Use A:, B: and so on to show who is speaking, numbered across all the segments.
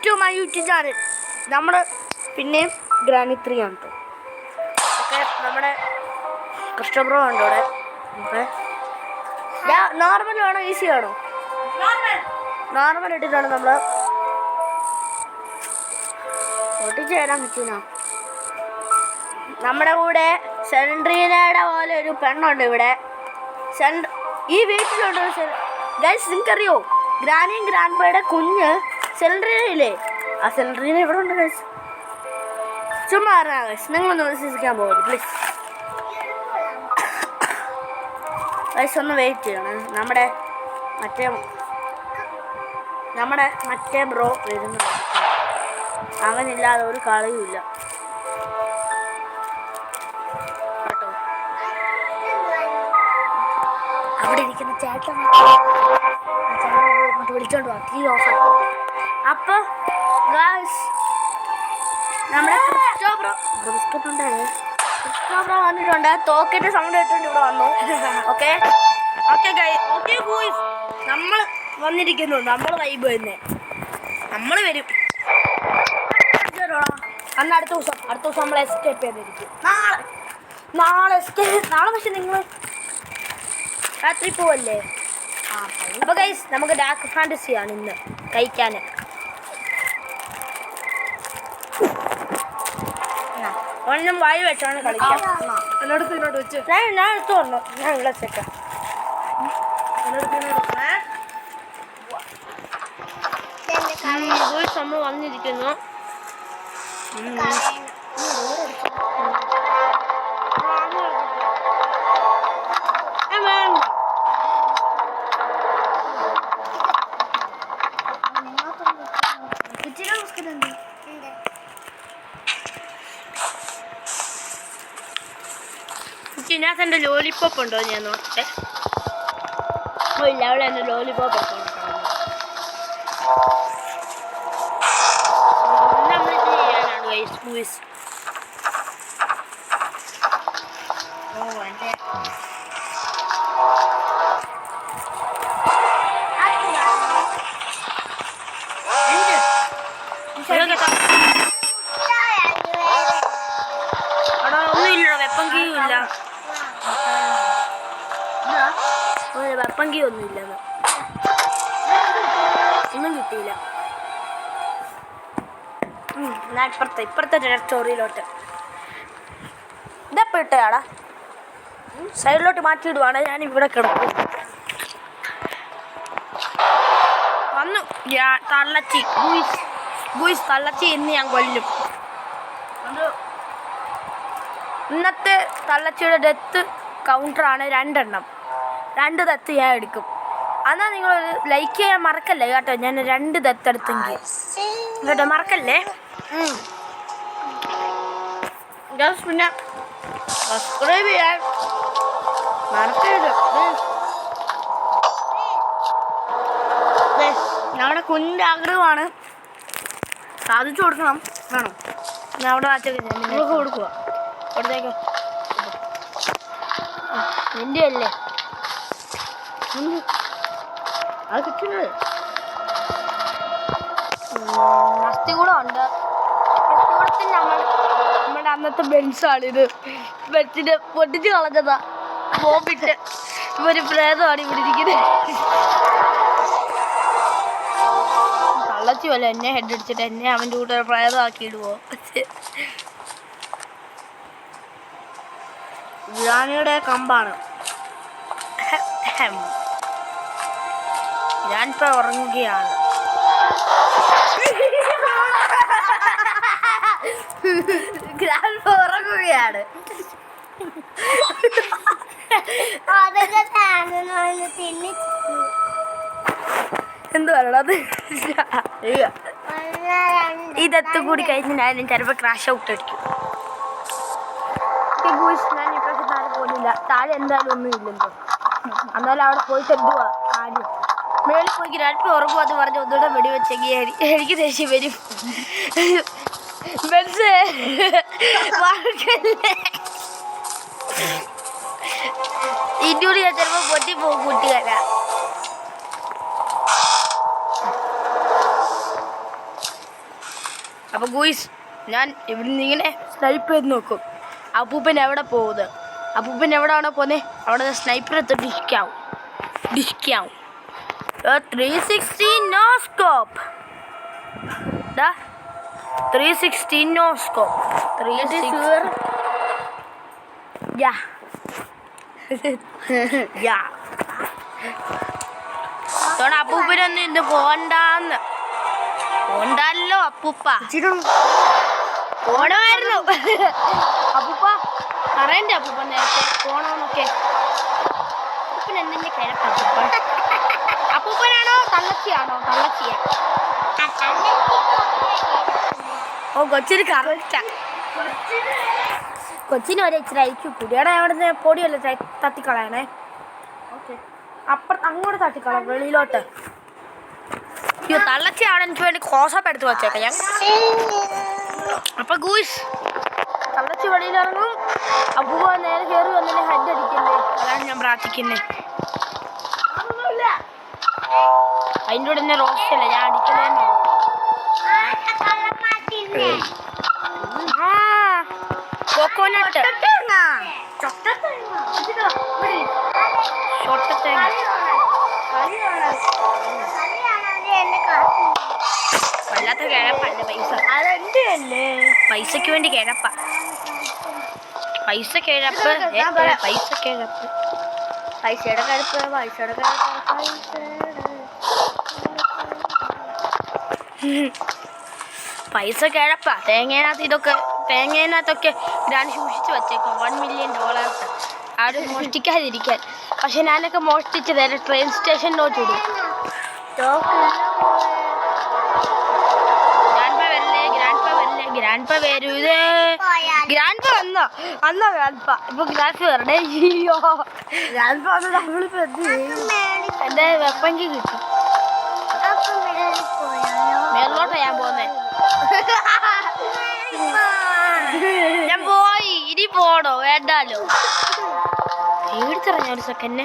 A: To my YouTube channel. നമ്മൾ പിന്നെയും granny 3 ആണ് കേട്ടോ. ഓക്കെ, നമ്മുടെ കൃഷ്ണ ബ്രോ ഉണ്ട് ഇവിടെ. ഓക്കെ, നോർമൽ വേണോ ഈസി വേണോ? നോർമൽ ഇട്ടിട്ടാണ് നമ്മൾ ഒട്ടിച്ച് തരാൻ പറ്റൂല. നമ്മുടെ കൂടെ സെൻട്രീനയുടെ പോലെ ഒരു പെണ്ണുണ്ട് ഇവിടെ. ഈ വീട്ടിലുണ്ട് ഗൈസ്. നിങ്ങൾക്കറിയോ ഗ്രാനിയും ഗ്രാൻഡ്പയുടെ കുഞ്ഞ് സെൻട്രീനയില്ലേ? ആ സെൻട്രീന ഇവിടെ ഉണ്ട് ഗൈസ്. ചുമ്മാ അറിയാം ഗൈസ്, നിങ്ങളൊന്ന് വിശ്വസിക്കാൻ പോകരുത് പ്ലീസ് ഗൈസ്. ഒന്ന് വെയിറ്റ് ചെയ്യണം. നമ്മുടെ മറ്റേ ബ്രോ വരുന്നു. അവനില്ലാതെ ഒരു കളിയുമില്ല കേട്ടോ. അവിടെ ഇരിക്കുന്ന ചേട്ടൻ വിളിച്ചോണ്ട് പോവാ. Tea of. അപ്പൊ ഗൈസ്, നമ്മുടെ കൃഷ്ണ ബ്രോ വന്നിട്ടുണ്ട്. തോക്കിന്റെ സൗണ്ട് കേട്ടിട്ട് ഇവിടെ വന്നു. Okay okay guys, okay boys, നമ്മൾ വന്നിരിക്കുന്നുണ്ട്. നമ്മൾ വൈബ് തന്നെ, നമ്മൾ വരും. അന്ന് അടുത്ത ദിവസം നമ്മൾ എസ്കേപ്പ് ചെയ്തിരിക്കും. നാളെ പക്ഷെ നിങ്ങൾ രാത്രി പോവല്ലേ? അപ്പോൾ ഗൈസ്, നമുക്ക് ഡാർക്ക് ഫാന്റസിയാണ് ഇന്ന് കഴിക്കാൻ. ഒന്നും വായി വെച്ചാണ് കളിക്കാം. ഞാൻ എടുത്തു വന്നു. ഞാൻ ഉള്ള സെറ്റ് നമ്മൾ വന്നിരിക്കുന്നു. ഇതിനകത്ത് ലോലിപ്പോപ്പ് ഉണ്ടോ ഞാൻ നോക്കട്ടെ. ഇല്ല, അവിടെ എൻ്റെ ലോലിപ്പോപ്പ് ഒക്കെ നമ്മളിത് ചെയ്യാനാണ് ഗൈസ് ബോയ്സ്. ഒന്നുമില്ലടോ, വെപ്പങ്കിയില്ല. വെപ്പങ്കി ഒന്നുമില്ല, ഒന്നും കിട്ടിയില്ല. ഞാൻ ഇപ്പുറത്തെ സ്റ്റോറിയിലോട്ട് ഇതെപ്പോൾ ഇട്ടയാടാ സൈഡിലോട്ട് മാറ്റിയിടുവാണ്. ഞാൻ ഇവിടെ കിടക്കും. വന്നു തള്ളച്ചി ബൂയ്സ് തള്ളച്ചി ഇന്ന് ഞാൻ കൊല്ലും. ഇന്നത്തെ തള്ളച്ചിയുടെ ഡെത്ത് കൗണ്ടറാണ് 2 എണ്ണം. 2 ഡെത്ത് ഞാൻ എടുക്കും. എന്നാൽ നിങ്ങൾ ലൈക്ക് ചെയ്യാൻ മറക്കല്ലേ കേട്ടോ. ഞാൻ 2 ഡെത്ത് എടുത്തെങ്കിൽ കേട്ടോ, മറക്കല്ലേ. പിന്നെ സബ്സ്ക്രൈബ് ചെയ്യാൻ മറക്കരുത്. ഞങ്ങളുടെ കുഞ്ഞിൻ്റെ ആഗ്രഹമാണ്, സാധിച്ചു കൊടുക്കണം. വേണം ഞാൻ അവിടെ വാച്ചൊക്കെ നിങ്ങൾക്ക് കൊടുക്കുക. കൊടുത്തേക്കോ, നിൻ്റെ അല്ലേ അത് കിട്ടുന്നത്. അസ്ഥികൂടം ഉണ്ട്. അസ്ഥികൂടത്തിന് നമ്മുടെ അന്നത്തെ ബെൻസാണിത്. ബെൻസിന് പൊട്ടിച്ച് കളഞ്ഞതാ ബോംബിട്ട്. ഒരു പ്രേതമാണ് ഇവിടെ ഇരിക്കുന്നത്. തള്ളച്ചി പോലെ എന്നെ ഹെഡ് അടിച്ചിട്ട് എന്നെ അവൻ്റെ കൂടെ പ്രേതമാക്കിയിടുവോ? ഗ്രാനിയുടെ കമ്പാണ്. ഞാനിപ്പോൾ ഉറങ്ങുകയാണ്. ഉറങ്ങുകയാണ്. എന്ത് പറയണത്? ഇതെത്തു കൂടി കഴിഞ്ഞാലും ചിലപ്പോൾ ക്രാഷ് ഔട്ട് അടിക്കും. ഞാൻ ഇപ്പോഴത്തെ താഴെ പോലില്ല. താഴെ എന്തായാലും ഒന്നും ഇല്ലല്ലോ. എന്നാലും അവിടെ പോയിട്ട് എന്തുവാ കാര്യം? മേളിൽ പോയി ഗ്രാൻഡ് ഉറങ്ങും. അത് പറഞ്ഞ് ഒന്നുകൂടെ വെടിവെച്ചെങ്കിൽ എനിക്ക് ദേഷ്യം വരും. ഇന്നൂടെ ഞാൻ ചിലപ്പോൾ പൊട്ടി പോകും കൂട്ടുകാരാ. അപ്പോൾ ഗൂയിസ് ഞാൻ ഇവിടെ നിന്ന് ഇങ്ങനെ സ്നൈപ്പ് ചെയ്ത് നോക്കും. അപ്പൂപ്പൻ എവിടെ പോകുന്നത്? അപ്പൂപ്പൻ എവിടെയാണോ പോകുന്നത് അവിടെ സ്നൈപ്പർ എടുത്ത് ഡിസ്കാവും. 360 നോ സ്കോപ്പ്. 360 no scope. 360 അപ്പൂപ്പനൊന്നും ഇന്ന് പോണ്ടല്ലോ അപ്പൂപ്പ. പോണമായിരുന്നു അപ്പൂപ്പ. പറയണ്ടേ അപ്പൂപ്പ നേരത്തെ പോണോന്നൊക്കെ? അപ്പൂപ്പൻ എന്തിന്റെ കിഴപ്പ അപ്പൂപ്പനാണോ തള്ളച്ചിയാണോ? തള്ളച്ചിയ. ഓ കൊച്ചിന് കറക്റ്റാ. കൊച്ചിന് വരെ ഇച്ചിരി അയക്കും കുടിയുടെ അവിടുന്ന് പൊടിയല്ലേ തട്ടിക്കളയണേ. ഓക്കെ അങ്ങോട്ട് തട്ടിക്കളാം വെളിയിലോട്ട്. അയ്യോ തള്ളച്ചി അവിടെ എനിക്ക് വേണ്ടി ക്ലോസപ്പ് എടുത്ത് വെച്ചേക്കാം ഞാൻ. അപ്പൊ ഗൂയിസ് തള്ളച്ചി വെളിയിലിറങ്ങും. അപ്പൂപ്പ നേരെ കയറി വന്നെ ഹെഡ് അടിക്കല്ലേ. അതാണ് ഞാൻ പ്രാർത്ഥിക്കുന്നത്. അതിൻ്റെ കൂടെ തന്നെ റോസ്റ്റ് അല്ല ഞാൻ അടിക്കണേന്നോ. കോക്കോനട്ട് വല്ലാത്ത കിഴപ്പല്ല പൈസ. അതെന്തല്ലേ പൈസക്ക് വേണ്ടി കിഴപ്പ. പൈസ കിഴപ്പ്. പൈസയുടെ കിഴപ്പ്. പൈസ കിഴപ്പാ. തേങ്ങേനകത്തൊക്കെ ഞാൻ സൂക്ഷിച്ച് വെച്ചേക്കും $1 million ആരും മോഷ്ടിക്കാതിരിക്കാൻ. പക്ഷെ ഞാനൊക്കെ മോഷ്ടിച്ച് നേരെ ട്രെയിൻ സ്റ്റേഷനിലോട്ട് ഇടും. ഗ്രാൻഡ്പ വരൂതേ. ഗ്രാൻഡ്പ വന്നോ? ഗ്രാൻഡ്പ ഇപ്പൊ ഗ്രാൻഡ്പ വരണേ. ഗ്രാൻഡ്പ വന്ന് നമ്മളിപ്പോ എന്റെ വെപ്പങ്കി കിട്ടും. മേലോട്ടാ ഞാൻ പോന്നേ. ഞാൻ പോയി. ഇനി പോണോ? വേണ്ടാലോ. എടുത്തിറങ്ങ ഒരു സെക്കൻഡ്.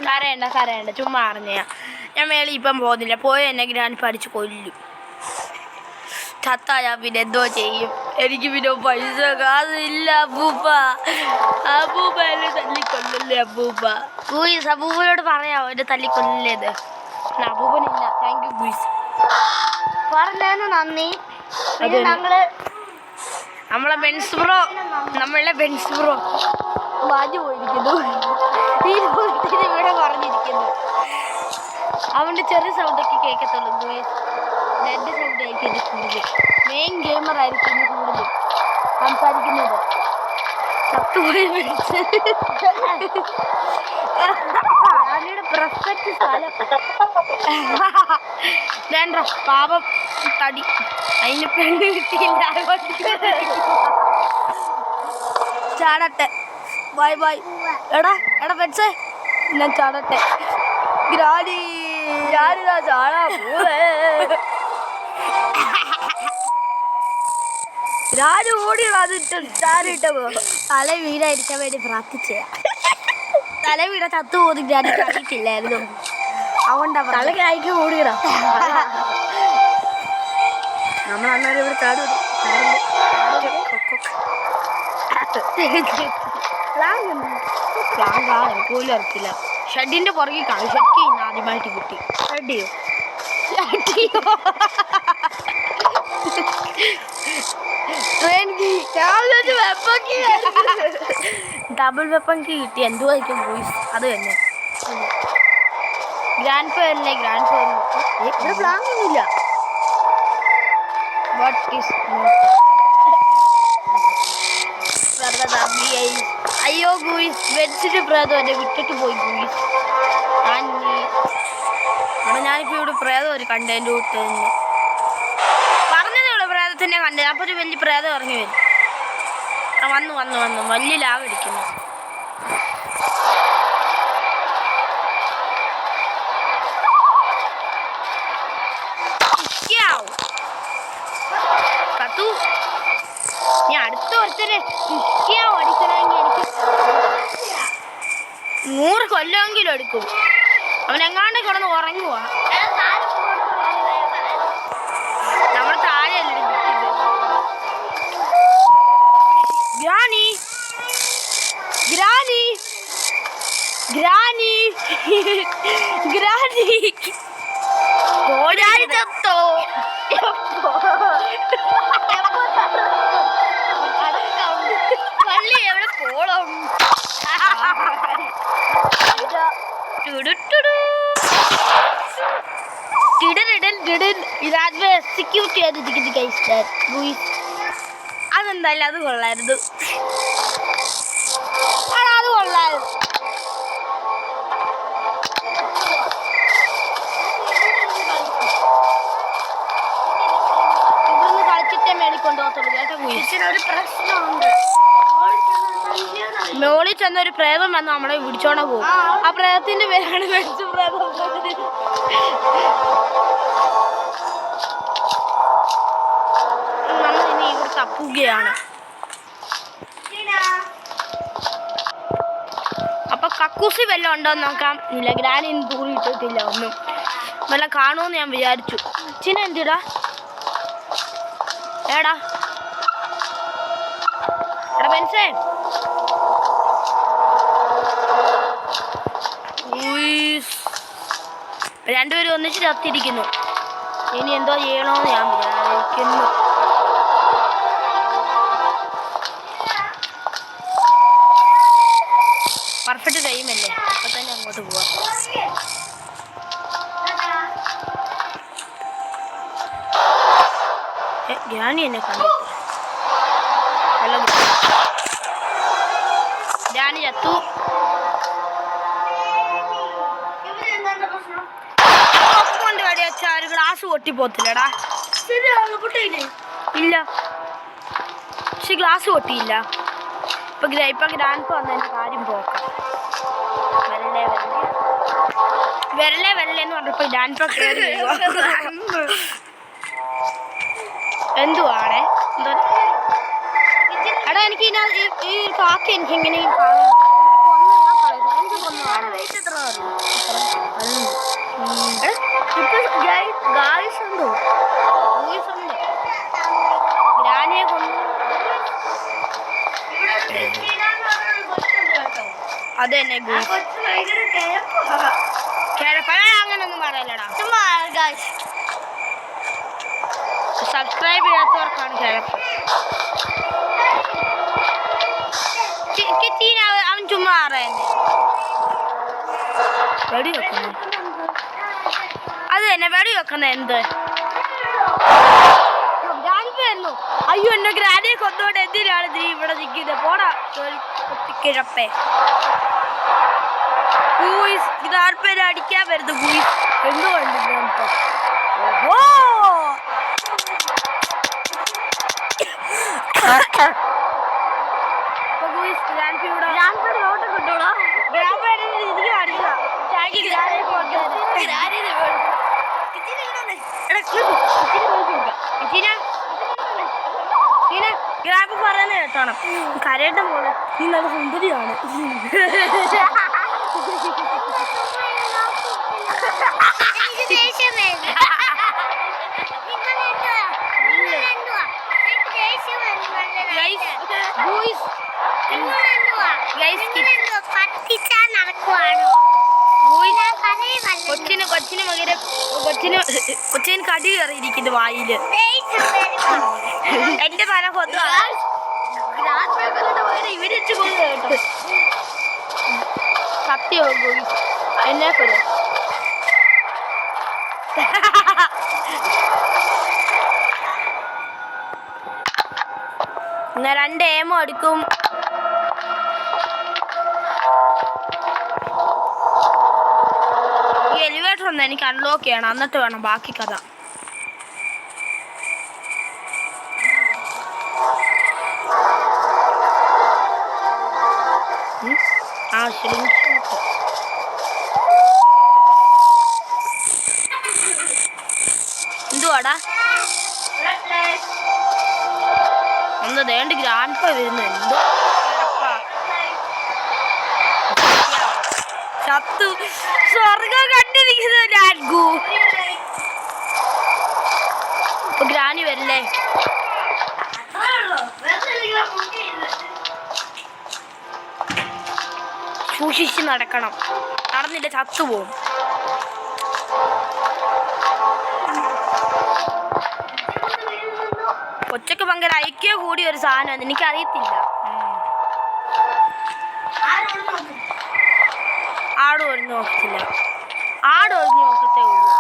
A: കരയണ്ട ചുമ്മാ അറിഞ്ഞ ഞാൻ മേളിൽ ഇപ്പം പോകുന്നില്ല. പോയ എന്നെ ഗ്രാൻഡ് പഠിച്ച് കൊല്ലും. ചത്താ ഞാൻ പിന്നെ എന്തോ ചെയ്യും? എനിക്ക് പിന്നെ പൈസ കാശില്ല അപ്പൂപ്പ. അപ്പൂപ്പ എന്നെ തല്ലിക്കൊല്ലല്ലേ അപ്പൂപ്പ. ഗൂയിസ് അപ്പൂപ്പനോട് പറയാമോ എന്നെ തല്ലിക്കൊല്ലേത്? അപ്പൂപ്പനില്ല. Thank you guys. പറഞ്ഞതിന് നന്ദി. നമ്മളുടെ ബെൻസ് ബ്രോ മാഞ്ഞു പോയിരിക്കുന്നു. ഇവിടെ പറഞ്ഞിരിക്കുന്നു. അവൻ്റെ ചെറിയ സൗണ്ടൊക്കെ കേൾക്കത്തുള്ളൂ. എൻ്റെ സൗണ്ട് ആയിരിക്കും ഇത് കൂടുതൽ. മെയിൻ ഗെയിമർ ആയിരിക്കും ഇത് കൂടുതൽ സംസാരിക്കുന്നത്. ചത്തുപോയി വിളിച്ച് പെർഫെക്റ്റ് സ്ഥലം. വേണ്ട പാപം തടി. അതിന് പെണ്ണ് കിട്ടിയില്ല. ചാടട്ടെ. ബൈ എടാ പെട്സേ ഞാൻ ചാടട്ടെ. ഞാനിതാ ചാടാ പോവേ. ഞാൻ ഓടിയോ അതിട്ട് ചാടിട്ട് തല വീടായിരിക്കാൻ വേണ്ടി പ്രാർത്ഥിച്ചേ. തല വീട ചത്തു പോയി ഞാൻ അറിയിട്ടില്ലായിരുന്നു. അതുകൊണ്ടാ തലക്കായിക്ക് ഓടിയടാ. നമ്മൾ അന്നേരം ഇവിടെ ചാടും. എനിക്ക് പോലും അറിയത്തില്ല. ഷെഡിന്റെ പുറകെ കാണും. ഷെഡ്ക്ക് ഇന്ന് ആദ്യമായിട്ട് കിട്ടി. ഷെഡിയോ ഡബിൾ വെപ്പൺ കീ കിട്ടി. എന്തുവായിരിക്കും വോയിസ്? അത് തന്നെ ഗ്രാൻഡ് പേരല്ലേ. ഗ്രാൻഡ് പേര് ഇവിടെ പ്ലാൻ ഒന്നുമില്ല. അയ്യോ ഗൂയിസ് ബെഡ്സിന്റെ പ്രേതം എന്നെ വിട്ടിട്ട് പോയി ഗൂയിസ്. ഞാനിപ്പോൾ ഇവിടെ പ്രേതം ഒരു കണ്ടതിൻ്റെ വിട്ട് തന്നെ പറഞ്ഞതേ ഉള്ളൂ. പ്രേതത്തിനെ കണ്ടത്. അപ്പോൾ ഒരു വലിയ പ്രേതം ഇറങ്ങി വരും. വന്നു വലിയ ലാവ് അടിക്കുന്നു. ഞാൻ അടുത്ത ഒരുത്തരെ അടിക്കണമെങ്കിൽ എനിക്ക് 100 കൊല്ലമെങ്കിലും എടുക്കും. അവനെങ്ങാണ്ട് കിടന്ന് ഉറങ്ങുവാ. എക്സിക്യൂട്ട് ചെയ്തിരിക്കുന്നു ഗൈസ്. അതെന്തായാലും അത് കൊള്ളായിരുന്നു. അത് കൊള്ളായിരുന്നു. ഇവിടുന്ന് കളിച്ചിട്ടേ മേടിക്കൊണ്ട് പോകത്തുള്ളൂ കേട്ടോ. ഒരു പ്രശ്നമുണ്ട്. മോളിൽ ചെന്നൊരു പ്രേതം വന്ന് നമ്മളെ പിടിച്ചോണ്ട് പോകും. ആ പ്രേതത്തിന്റെ പേരാണ് മേടിച്ച പ്രേതം. നമ്മൾ ഇനി ഇവിടെ തപ്പുകയാണ്. അപ്പൊ കക്കൂസി വല്ലതും ഉണ്ടോന്ന് നോക്കാം. ഇല്ല, ഗ്രാനി തൂറിയിട്ടിട്ടില്ല ഒന്നും. വല്ലതും കാണുമെന്ന് ഞാൻ വിചാരിച്ചു. ചിന എന്തിടാ എടാ പെൻസേ. രണ്ടുപേരും ഒന്നിച്ച് ചത്തിരിക്കുന്നു. ഇനി എന്തോ ചെയ്യണോന്ന് ഞാൻ വിചാരിക്കുന്നു. പെർഫെക്റ്റ് ടൈമല്ലേ, അപ്പൊ തന്നെ അങ്ങോട്ട് പോവാം. ഗ്രാനി എന്നെ കണ്ടു. ഹലോ ഗ്രാനി ചത്തു. കൊണ്ട് കടി വെച്ചാൽ ഒരു ഗ്ലാസ് പൊട്ടിപ്പോത്തില്ലടാ. ഇല്ല, പക്ഷെ ഗ്ലാസ് പൊട്ടിയില്ല. ഇപ്പൊ ഗ്രാൻഡ് വന്നതിന്റെ കാര്യം പോക്കാം. വരല്ലേ എന്ന് പറഞ്ഞപ്പോ ഗ്രാൻഡ് കയറി എന്തുവാണേ എന്തോ. എടാ എനിക്ക് ഈ കാക്ക എനിക്ക് എങ്ങനെയും കാണാം. ഗ്രാനിയെ കൊന്നു. അതെന്നെ അങ്ങനൊന്നും പറയലടാ. സബ്സ്ക്രൈബ് ചെയ്യാത്തവർക്കാണ് കിഴപ്പ്. അവൻ ചുമ്മാ അറിയുന്നേ. വെടി വെക്കുന്നു. അത് തന്നെ വെടി വെക്കുന്ന എന്ത് ഗ്രാൻഡായിരുന്നു. അയ്യോ എന്നെ ഗ്രാൻഡിയെ കൊന്നോണ്ട് എന്തിനാണ് നീ ഇവിടെ നിൽക്കുന്നത്? പോടാ കിഴപ്പേ. ഗ്രാൻഡ്പേരെ അടിക്കാൻ വരുന്നു. എന്തുകൊണ്ട് ഗ്രാമ്പ് പറയുന്ന കേട്ടോണം. കരയുടെ മോള് നീ നല്ല സുന്ദരിയാണ്. കൊച്ചിന് കടി കയറിയിരിക്കുന്നു വായില്. എന്റെ തല കൊന്നു ഇവരിച്ച് കൊന്നു കേട്ടോ. സത്യം എന്നെ കൊല്ലം. ഞാൻ 2 ഏമോ എടുക്കും. ഈ എലിവേറ്റർ ഒന്ന് എനിക്ക് അൺലോക്ക് ചെയ്യണം, എന്നിട്ട് വേണം ബാക്കി കഥ. എന്തുവാടാ ഒന്ന് ദേണ്ട് ഗ്രാൻഡ് വരുന്നു. എന്തോ ചത്തു. സ്വർഗം കണ്ടിരിക്കുന്നു ലാൻഗു. ഗ്രാനി വരില്ലേ? സൂക്ഷിച്ച് നടക്കണം, നടന്നില്ല ചത്തുപോകും. കൊച്ചൊക്കെ ഭയങ്കര ഐക്യം കൂടിയ ഒരു സാധനമാണ്, എനിക്കറിയത്തില്ല.
B: ആട് ഒഴിഞ്ഞു നോക്കത്തില്ല. ആട് ഒഴിഞ്ഞു നോക്കത്തേ ഉള്ളൂ.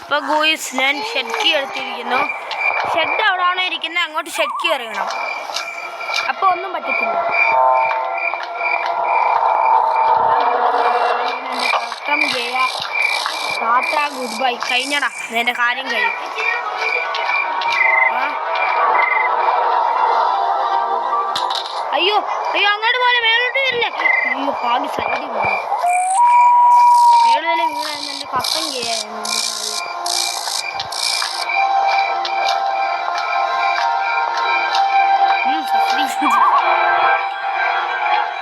B: ഇപ്പൊ ഗൂയിസ് ഞാൻ ഷെഡ് കീ എടുത്തിരിക്കുന്നു. ഷെഡ് അവിടെയാണോ ഇരിക്കുന്നത്, അങ്ങോട്ട് ഷെഡ് കീ എറിയണം. അപ്പോൾ ഒന്നും പറ്റത്തില്ല. Good bye. കഴിഞ്ഞടാ, നിന്റെ കാര്യം കഴിയും. അയ്യോ അയ്യോ, അങ്ങോട്ട് പോലെ മേലോട്ട് വരില്ലേ. അയ്യോ ഭാഗ്യ സൈഡിൽ